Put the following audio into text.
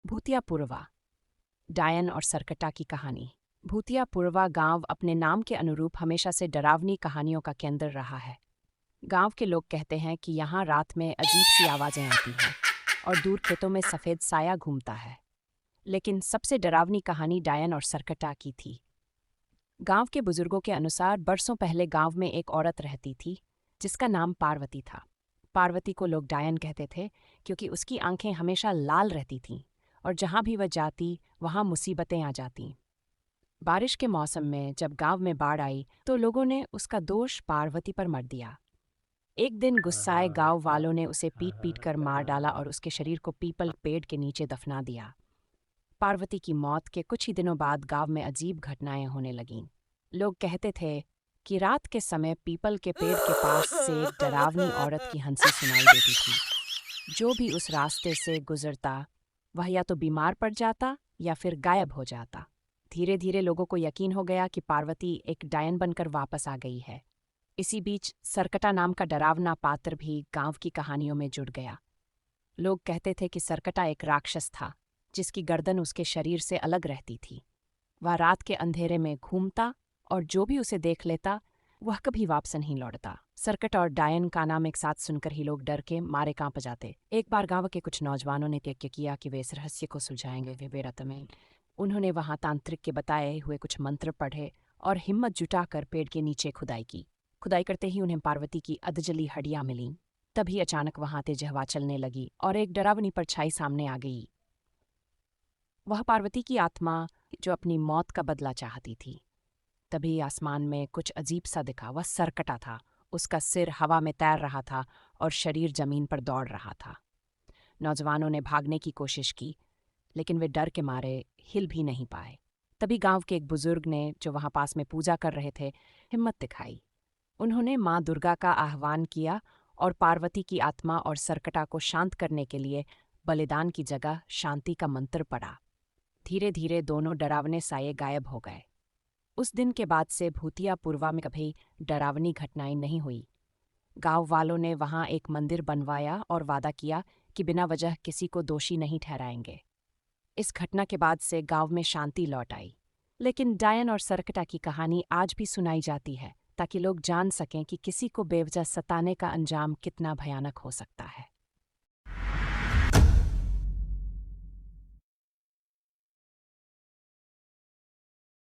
भूतियापुरवा, डायन और सरकटा की कहानी। भूतियापुरवा गांव अपने नाम के अनुरूप हमेशा से डरावनी कहानियों का केंद्र रहा है। गांव के लोग कहते हैं कि यहाँ रात में अजीब सी आवाजें आती हैं और दूर खेतों में सफ़ेद साया घूमता है। लेकिन सबसे डरावनी कहानी डायन और सरकटा की थी। गांव के बुजुर्गों के अनुसार बरसों पहले गांव में एक औरत रहती थी जिसका नाम पार्वती था। पार्वती को लोग डायन कहते थे क्योंकि उसकी आंखें हमेशा लाल रहती थीं और जहां भी वह जाती वहां मुसीबतें आ जातीं। बारिश के मौसम में जब गांव में बाढ़ आई तो लोगों ने उसका दोष पार्वती पर मढ़ दिया। एक दिन गुस्साए गांव वालों ने उसे पीट पीट कर मार डाला और उसके शरीर को पीपल पेड़ के नीचे दफना दिया। पार्वती की मौत के कुछ ही दिनों बाद गांव में अजीब घटनाएं होने लगीं। लोग कहते थे कि रात के समय पीपल के पेड़ के पास से एक डरावनी औरत की हंसी सुनाई देती थी। जो भी उस रास्ते से गुजरता वह या तो बीमार पड़ जाता या फिर गायब हो जाता। धीरे धीरे लोगों को यकीन हो गया कि पार्वती एक डायन बनकर वापस आ गई है। इसी बीच सरकटा नाम का डरावना पात्र भी गांव की कहानियों में जुड़ गया। लोग कहते थे कि सरकटा एक राक्षस था जिसकी गर्दन उसके शरीर से अलग रहती थी। वह रात के अंधेरे में घूमता और जो भी उसे देख लेता वह कभी वापस नहीं लौटता। सरकट और डायन का नाम एक साथ सुनकर ही लोग डर के मारे कांप जाते। एक बार गांव के कुछ नौजवानों ने यज्ञ किया कि वे इस रहस्य को सुलझाएंगे। वे बेरत में उन्होंने वहां तांत्रिक के बताए हुए कुछ मंत्र पढ़े और हिम्मत जुटाकर पेड़ के नीचे खुदाई की। खुदाई करते ही उन्हें पार्वती की अधजली हड्डियां मिलीं। तभी अचानक वहां तेज हवा चलने लगी और एक डरावनी परछाई सामने आ गई। वह पार्वती की आत्मा जो अपनी मौत का बदला चाहती थी। तभी आसमान में कुछ अजीब सा दिखा। वह सरकटा था। उसका सिर हवा में तैर रहा था और शरीर जमीन पर दौड़ रहा था। नौजवानों ने भागने की कोशिश की लेकिन वे डर के मारे हिल भी नहीं पाए। तभी गांव के एक बुजुर्ग ने जो वहां पास में पूजा कर रहे थे हिम्मत दिखाई। उन्होंने माँ दुर्गा का आह्वान किया और पार्वती की आत्मा और सरकटा को शांत करने के लिए बलिदान की जगह शांति का मंत्र पढ़ा। धीरे धीरे दोनों डरावने साये गायब हो गए। उस दिन के बाद से भूतियापुरवा में कभी डरावनी घटनाएं नहीं हुई। गांव वालों ने वहां एक मंदिर बनवाया और वादा किया कि बिना वजह किसी को दोषी नहीं ठहराएंगे। इस घटना के बाद से गांव में शांति लौट आई। लेकिन डायन और सरकटा की कहानी आज भी सुनाई जाती है ताकि लोग जान सकें कि किसी को बेवजह सताने का अंजाम कितना भयानक हो सकता है।